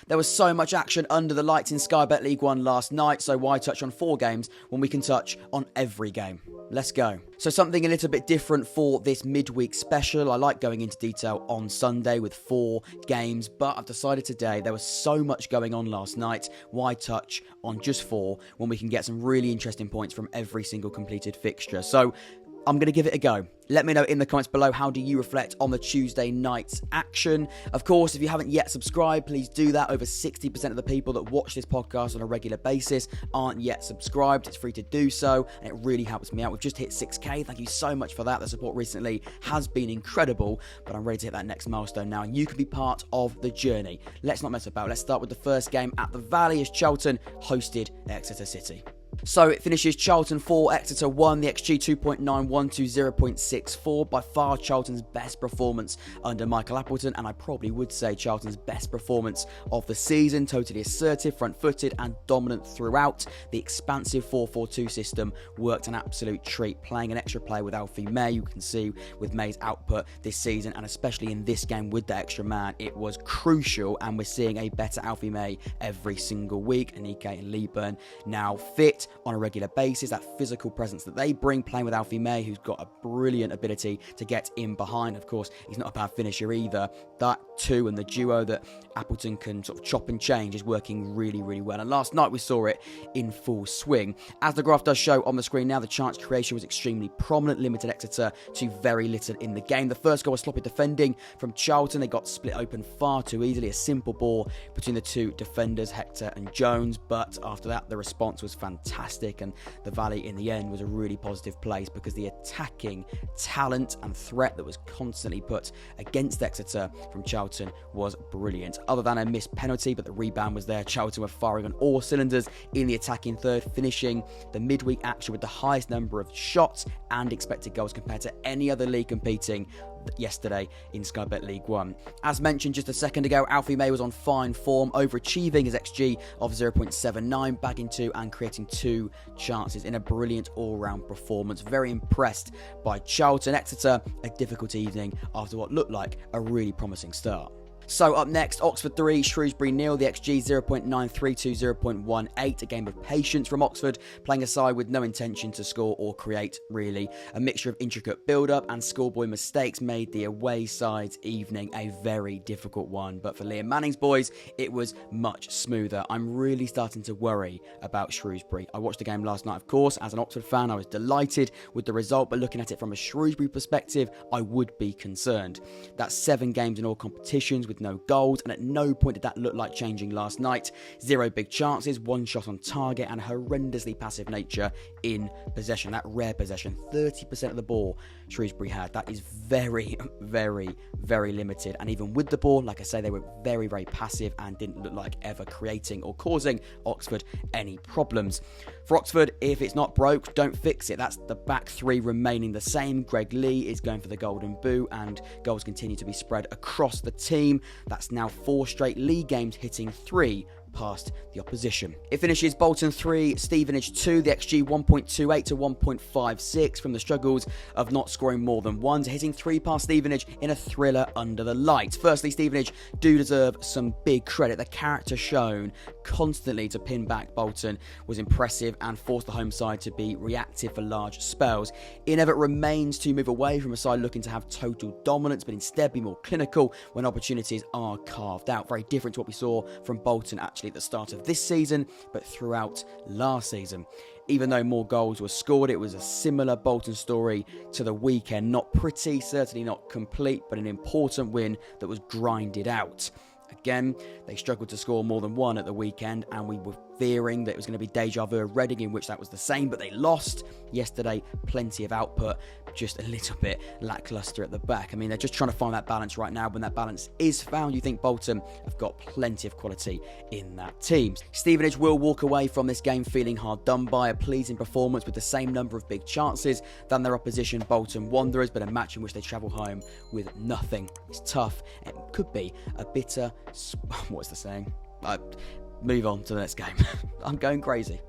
There was so much action under the lights in Sky Bet League 1 last night, so why touch on 4 games when we can touch on every game? Let's go. So something a little bit different for this midweek special. I like going into detail on Sunday with 4 games, but I've decided today there was so much going on last night, why touch on just 4 when we can get some really interesting points from every single completed fixture. So I'm going to give it a go. Let me know in the comments below, how do you reflect on the Tuesday night's action? Of course, if you haven't yet subscribed, please do that. Over 60% of the people that watch this podcast on a regular basis aren't yet subscribed. It's free to do so, and it really helps me out. We've just hit 6k. Thank you so much for that. The support recently has been incredible, but I'm ready to hit that next milestone now, and you can be part of the journey. Let's not mess about. Let's start with the first game at the Vale as Charlton hosted Exeter City. So it finishes Charlton 4, Exeter 1, the XG 2.91 to 0.64, by far Charlton's best performance under Michael Appleton, and I probably would say Charlton's best performance of the season. Totally assertive, front-footed and dominant throughout. The expansive 4-4-2 system worked an absolute treat, playing an extra player with Alfie May. You can see with May's output this season, and especially in this game with the extra man, it was crucial, and we're seeing a better Alfie May every single week. Anike and Leyton now fit on a regular basis. That physical presence that they bring, playing with Alfie May, who's got a brilliant ability to get in behind. Of course, he's not a bad finisher either. That two and the duo that Appleton can sort of chop and change is working really, really well. And last night we saw it in full swing. As the graph does show on the screen now, the chance creation was extremely prominent, limited Exeter to very little in the game. The first goal was sloppy defending from Charlton. They got split open far too easily. A simple ball between the two defenders, Hector and Jones. But after that, the response was fantastic, and the Vale in the end was a really positive place because the attacking talent and threat that was constantly put against Exeter from Charlton was brilliant. Other than a missed penalty, but the rebound was there. Charlton were firing on all cylinders in the attacking third, finishing the midweek action with the highest number of shots and expected goals compared to any other league competing yesterday in Sky Bet League 1. As mentioned just a second ago, Alfie May was on fine form, overachieving his XG of 0.79, bagging 2 and creating 2 chances in a brilliant all-round performance. Very impressed by Charlton. Exeter, a difficult evening after what looked like a really promising start. So up next, Oxford 3, Shrewsbury 0, the XG 0.93 to 0.18, a game of patience from Oxford, playing a side with no intention to score or create, really. A mixture of intricate build-up and schoolboy mistakes made the away side's evening a very difficult one, but for Liam Manning's boys, it was much smoother. I'm really starting to worry about Shrewsbury. I watched the game last night, of course. As an Oxford fan, I was delighted with the result, but looking at it from a Shrewsbury perspective, I would be concerned. That's 7 games in all competitions with no goals, and at no point did that look like changing last night. 0 big chances, 1 shot on target, and horrendously passive nature in possession. That rare possession, 30% of the ball Shrewsbury had. That is very, very, very limited. And even with the ball, like I say, they were very, very passive and didn't look like ever creating or causing Oxford any problems. For Oxford, if it's not broke, don't fix it. That's the back 3 remaining the same. Greg Lee is going for the golden boot, and goals continue to be spread across the team. That's now 4 straight league games hitting 3 past the opposition. It finishes Bolton 3, Stevenage 2, the XG 1.28 to 1.56 from the struggles of not scoring more than 1 to hitting 3 past Stevenage in a thriller under the lights. Firstly, Stevenage do deserve some big credit. The character shown constantly to pin back Bolton was impressive and forced the home side to be reactive for large spells. It remains to move away from a side looking to have total dominance, but instead be more clinical when opportunities are carved out. Very different to what we saw from Bolton actually at the start of this season, but throughout last season. Even though more goals were scored, it was a similar Bolton story to the weekend. Not pretty, certainly not complete, but an important win that was grinded out. Again, they struggled to score more than 1 at the weekend, and we were fearing that it was going to be deja vu at Reading, in which that was the same, but they lost yesterday. Plenty of output, just a little bit lackluster at the back. I mean, they're just trying to find that balance right now. When that balance is found, you think Bolton have got plenty of quality in that team. Stevenage will walk away from this game feeling hard done by. A pleasing performance with the same number of big chances than their opposition Bolton Wanderers, but a match in which they travel home with nothing. It's tough. It could be a bitter... What's the saying? Move on to the next game. I'm going crazy.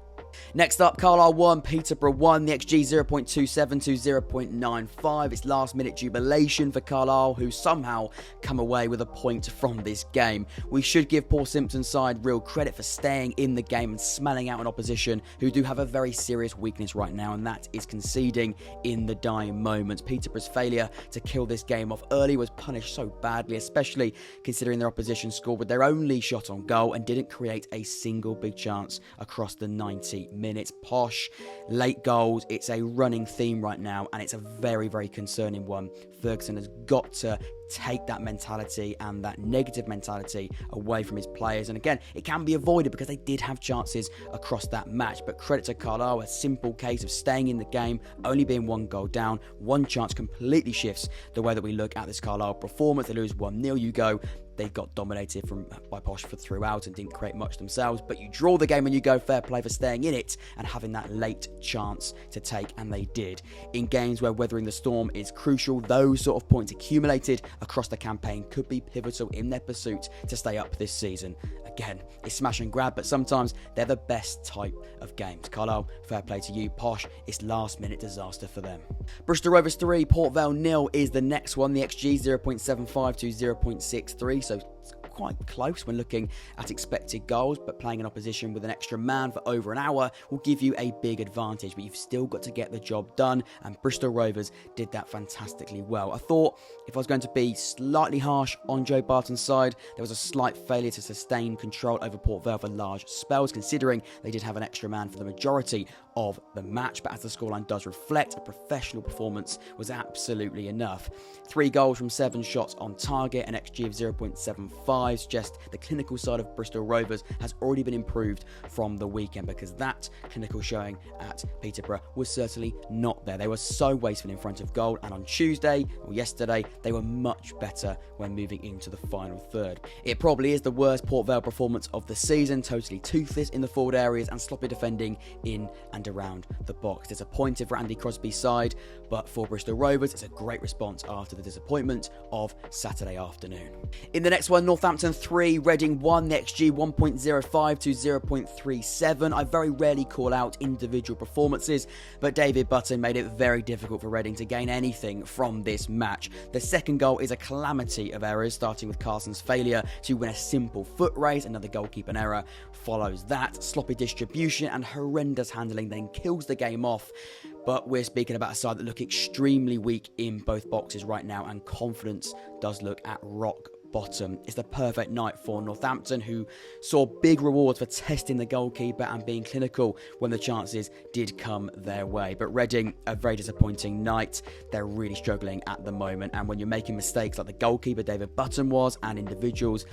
Next up, Carlisle 1, Peterborough 1, the XG 0.27 to 0.95. It's last minute jubilation for Carlisle, who somehow come away with a point from this game. We should give Paul Simpson's side real credit for staying in the game and smelling out an opposition who do have a very serious weakness right now, and that is conceding in the dying moments. Peterborough's failure to kill this game off early was punished so badly, especially considering their opposition scored with their only shot on goal and didn't create a single big chance across the 90 minutes. Posh, late goals, it's a running theme right now, and it's a very, very concerning one. Ferguson has got to take that mentality and that negative mentality away from his players, and again, it can be avoided because they did have chances across that match. But credit to Carlisle, a simple case of staying in the game, only being one goal down, one chance completely shifts the way that we look at this Carlisle performance. They lose 1-0, you go, they got dominated by Posh for throughout and didn't create much themselves, but you draw the game and you go, fair play for staying in it and having that late chance to take, and they did. In games where weathering the storm is crucial, those sort of points accumulated across the campaign could be pivotal in their pursuit to stay up this season. Again, it's smash and grab, but sometimes they're the best type of games. Carlisle, fair play to you. Posh, it's last minute disaster for them. Bristol Rovers 3, Port Vale 0 is the next one. The XG 0.75 to 0.63, so it's quite close when looking at expected goals, but playing an opposition with an extra man for over an hour will give you a big advantage, but you've still got to get the job done, and Bristol Rovers did that fantastically well. I thought if I was going to be slightly harsh on Joe Barton's side, there was a slight failure to sustain control over Port Vale for large spells, considering they did have an extra man for the majority of the match, but as the scoreline does reflect, a professional performance was absolutely enough. 3 goals from 7 shots on target, an XG of 0.75 suggest the clinical side of Bristol Rovers has already been improved from the weekend, because that clinical showing at Peterborough was certainly not there. They were so wasteful in front of goal, and on Tuesday or yesterday they were much better when moving into the final third. It probably is the worst Port Vale performance of the season, totally toothless in the forward areas and sloppy defending in and around the box. Disappointed for Andy Crosby's side, but for Bristol Rovers it's a great response after the disappointment of Saturday afternoon. In the next one, Northampton 3, Reading 1, the XG 1.05 to 0.37. I very rarely call out individual performances, but David Burton made it very difficult for Reading to gain anything from this match. The second goal is a calamity of errors, starting with Carson's failure to win a simple foot race. Another goalkeeping error follows that. Sloppy distribution and horrendous handling then kills the game off. But we're speaking about a side that look extremely weak in both boxes right now, and confidence does look at rock bottom. It's the perfect night for Northampton, who saw big rewards for testing the goalkeeper and being clinical when the chances did come their way. But Reading, a very disappointing night. They're really struggling at the moment, and when you're making mistakes like the goalkeeper David Burton was, and individuals,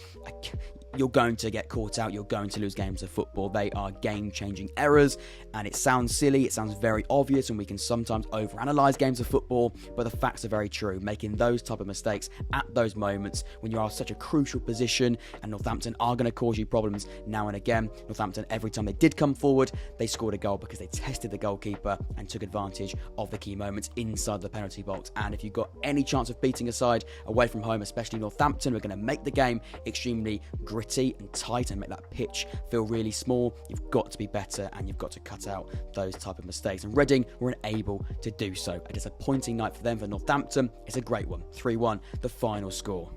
you're going to get caught out, you're going to lose games of football. They are game-changing errors, and it sounds silly, it sounds very obvious, and we can sometimes overanalyze games of football, but the facts are very true. Making those type of mistakes at those moments when you are such a crucial position, and Northampton are going to cause you problems now and again. Northampton, every time they did come forward, they scored a goal because they tested the goalkeeper and took advantage of the key moments inside the penalty box. And if you've got any chance of beating a side away from home, especially Northampton, who are going to make the game extremely gritty and tight and make that pitch feel really small, you've got to be better and you've got to cut out those type of mistakes. And Reading were unable to do so. A disappointing night for them. For Northampton, it's a great one. 3-1, the final score.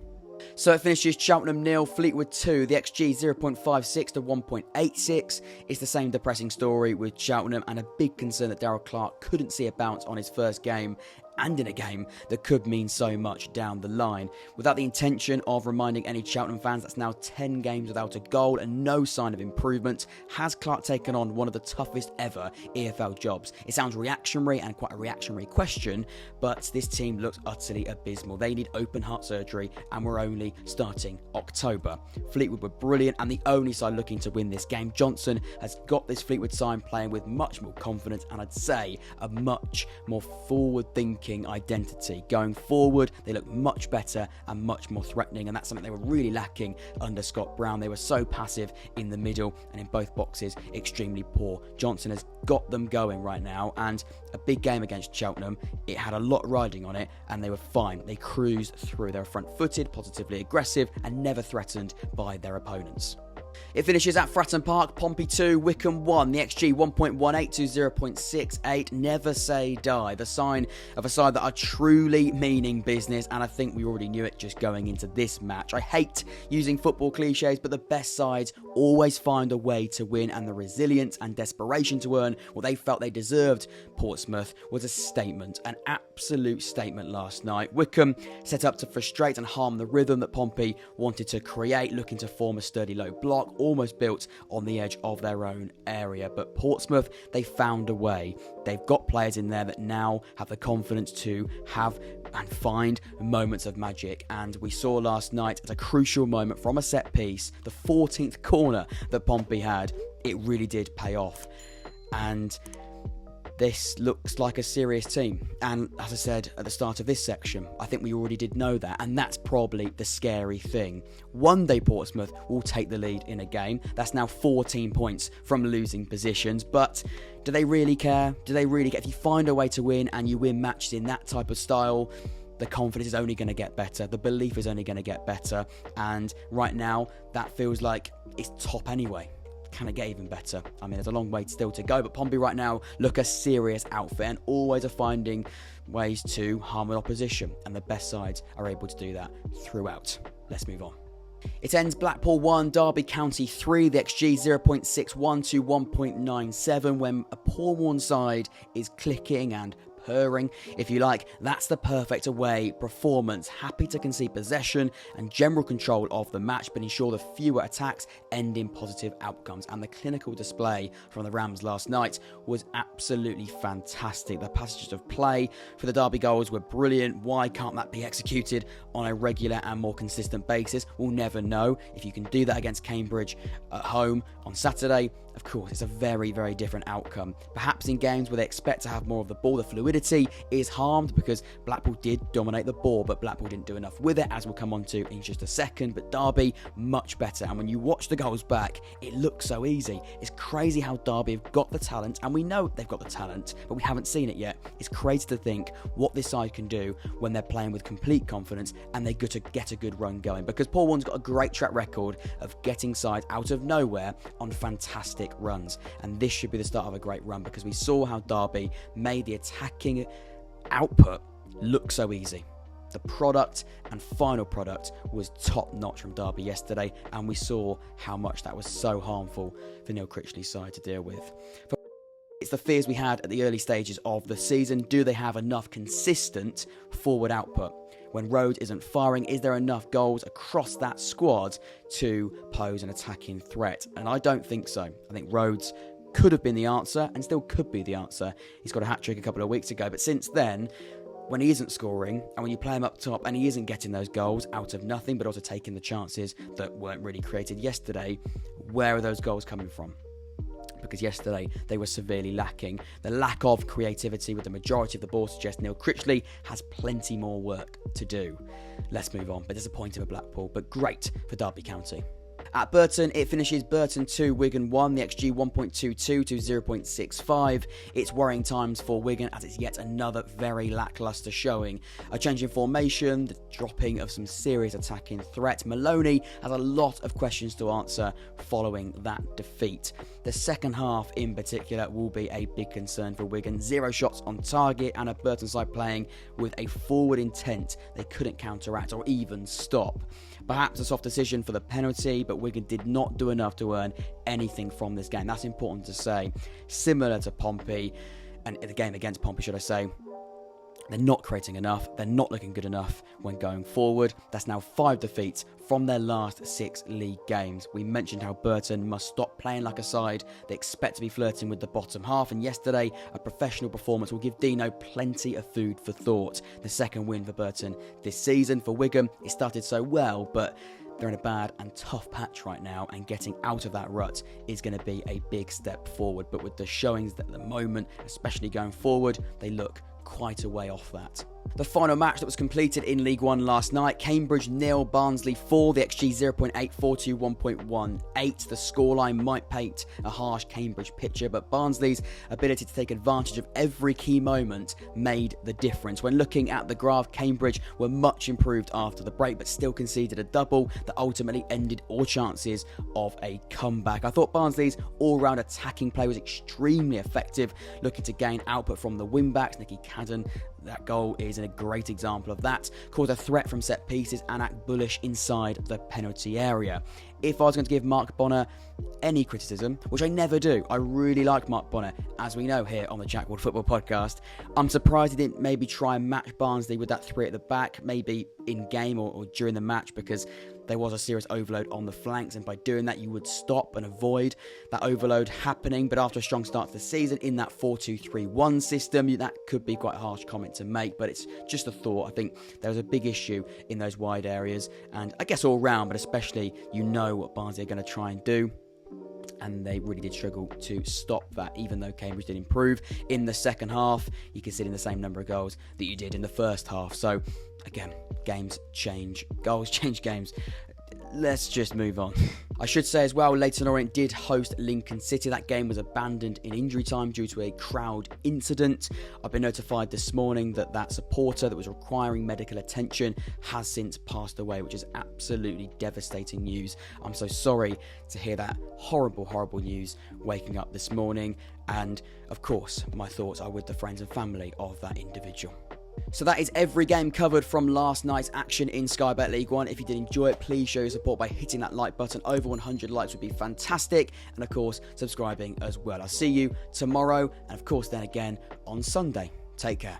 So it finishes Cheltenham 0, Fleetwood 2, the XG 0.56 to 1.86. It's the same depressing story with Cheltenham, and a big concern that Darrell Clarke couldn't see a bounce on his first game, and in a game that could mean so much down the line. Without the intention of reminding any Cheltenham fans, that's now 10 games without a goal and no sign of improvement. Has Clarke taken on one of the toughest ever EFL jobs? It sounds reactionary, and quite a reactionary question, but this team looks utterly abysmal. They need open heart surgery, and we're only starting October. Fleetwood were brilliant and the only side looking to win this game. Johnson has got this Fleetwood side playing with much more confidence, and I'd say a much more forward-thinking identity. Going forward, they look much better and much more threatening, and that's something they were really lacking under Scott Brown. They were so passive in the middle and in both boxes, extremely poor. Johnson has got them going right now, and a big game against Cheltenham, it had a lot riding on it, and they were fine. They cruised through. They were front-footed, positively aggressive, and never threatened by their opponents. It finishes at Fratton Park, Pompey 2, Wycombe 1, the XG 1.18 to 0.68, never say die, the sign of a side that are truly meaning business, and I think we already knew it just going into this match. I hate using football cliches, but the best sides always find a way to win, and the resilience and desperation to earn what they felt they deserved, Portsmouth, was a statement, an absolute statement last night. Wycombe set up to frustrate and harm the rhythm that Pompey wanted to create, looking to form a sturdy low block, almost built on the edge of their own area. But Portsmouth, they found a way. They've got players in there that now have the confidence to have and find moments of magic. And we saw last night at a crucial moment from a set piece, the 14th corner that Pompey had, it really did pay off. And this looks like a serious team. And as I said at the start of this section, I think we already did know that. And that's probably the scary thing. One day Portsmouth will take the lead in a game. That's now 14 points from losing positions. But do they really care? Do they really care? If you find a way to win and you win matches in that type of style, the confidence is only going to get better. The belief is only going to get better. And right now, that feels like it's top anyway. Can it get even better? I mean, there's a long way still to go, but Pompey right now look a serious outfit and always are finding ways to harm the opposition, and the best sides are able to do that throughout. Let's move on. It ends Blackpool 1, Derby County 3, the XG 0.61 to 1.97 when a poor-worn side is clicking and purring, if you like. That's the perfect away performance. Happy to concede possession and general control of the match, but ensure the fewer attacks end in positive outcomes. And the clinical display from the Rams last night was absolutely fantastic. The passages of play for the Derby goals were brilliant. Why can't that be executed on a regular and more consistent basis? We'll never know. If you can do that against Cambridge at home on Saturday, of course, it's a very, very different outcome. Perhaps in games where they expect to have more of the ball, the fluidity is harmed because Blackpool did dominate the ball, but Blackpool didn't do enough with it, as we'll come on to in just a second. But Derby, much better. And when you watch the goals back, it looks so easy. It's crazy how Derby have got the talent, and we know they've got the talent, but we haven't seen it yet. It's crazy to think what this side can do when they're playing with complete confidence and they get a good run going, because Paul Warne's got a great track record of getting sides out of nowhere on fantastic runs, and this should be the start of a great run, because we saw how Derby made the attacking output look so easy. The product and final product was top notch from Derby yesterday, and we saw how much that was so harmful for Neil Critchley's side to deal with. It's the fears we had at the early stages of the season. Do they have enough consistent forward output? When Rhodes isn't firing, is there enough goals across that squad to pose an attacking threat? And I don't think so. I think Rhodes could have been the answer and still could be the answer. He's got a hat-trick a couple of weeks ago, but since then, when he isn't scoring and when you play him up top and he isn't getting those goals out of nothing, but also taking the chances that weren't really created yesterday, where are those goals coming from? Because yesterday they were severely lacking. The lack of creativity with the majority of the ball suggests Neil Critchley has plenty more work to do. Let's move on. But disappointing for Blackpool, but great for Derby County. At Burton, it finishes Burton 2, Wigan 1, the XG 1.22 to 0.65. It's worrying times for Wigan as it's yet another very lacklustre showing. A change in formation, the dropping of some serious attacking threat. Maloney has a lot of questions to answer following that defeat. The second half in particular will be a big concern for Wigan. 0 shots on target and a Burton side playing with a forward intent they couldn't counteract or even stop. Perhaps a soft decision for the penalty, but Wigan did not do enough to earn anything from this game. That's important to say. Similar to Pompey, and the game against Pompey, should I say, they're not creating enough. They're not looking good enough when going forward. That's now 5 defeats from their last 6 league games. We mentioned how Burton must stop playing like a side they expect to be flirting with the bottom half, and yesterday a professional performance will give Dino plenty of food for thought. The second win for Burton this season. For Wigan, it started so well, but they're in a bad and tough patch right now, and getting out of that rut is going to be a big step forward. But with the showings at the moment, especially going forward, they look quite a way off that. The final match that was completed in League One last night, Cambridge 0, Barnsley 4, the XG 0.842, 1.18. The scoreline might paint a harsh Cambridge picture, but Barnsley's ability to take advantage of every key moment made the difference. When looking at the graph, Cambridge were much improved after the break, but still conceded a double that ultimately ended all chances of a comeback. I thought Barnsley's all-round attacking play was extremely effective, looking to gain output from the wing-backs. Nicky Cadden, that goal is a great example of that. Caused a threat from set pieces and act bullish inside the penalty area. If I was going to give Mark Bonner any criticism, which I never do, I really like Mark Bonner, as we know here on the Jackwood Football Podcast. I'm surprised he didn't maybe try and match Barnsley with that three at the back, maybe in game or during the match, because there was a serious overload on the flanks, and by doing that you would stop and avoid that overload happening. But after a strong start to the season in that 4-2-3-1 system, that could be quite a harsh comment to make, but it's just a thought. I think there was a big issue in those wide areas, and I guess all round, but especially what Barnsley are going to try and do. And they really did struggle to stop that, even though Cambridge did improve in the second half. You can see in the same number of goals that you did in the first half. So, again, games change. Goals change games. Let's just move on. I should say as well, Leyton Orient did host Lincoln City. That game was abandoned in injury time due to a crowd incident. I've been notified this morning that that supporter that was requiring medical attention has since passed away, which is absolutely devastating news. I'm so sorry to hear that horrible, horrible news waking up this morning. And of course, my thoughts are with the friends and family of that individual. So that is every game covered from last night's action in Sky Bet League One. If you did enjoy it, please show your support by hitting that like button. Over 100 likes would be fantastic. And of course, subscribing as well. I'll see you tomorrow and of course then again on Sunday. Take care.